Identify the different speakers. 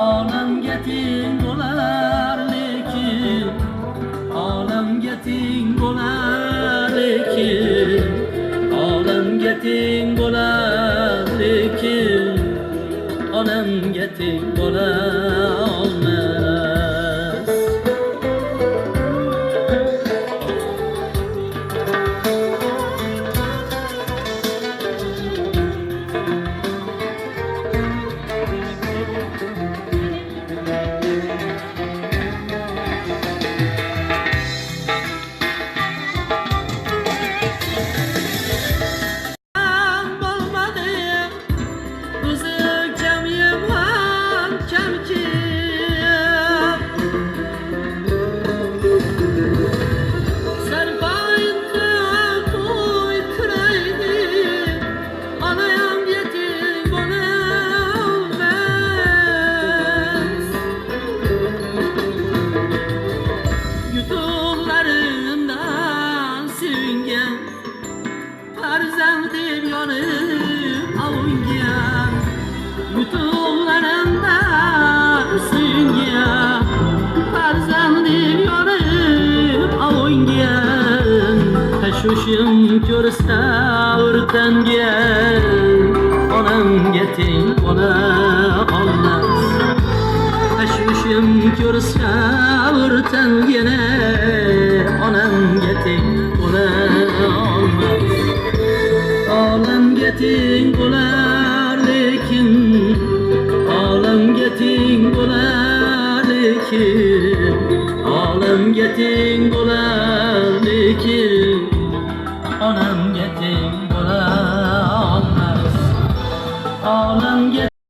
Speaker 1: olamga teng bo'lar lekin, olamga teng bo'lar lekin, olamga teng bo'lar lekin, olamga teng bo'la olmas. Farzandim yonib avungan, yutuqlarimdan suyungan, farzandim yonib avungan, tashvishim ko'rsa o'rtangan, onamga teng bo'la olmas. Tashvishim ko'rsa o'rtangan, onamga teng bo'la olmas. Olamga teng bo'lar lekin, olamga teng bo'lar lekin, olamga teng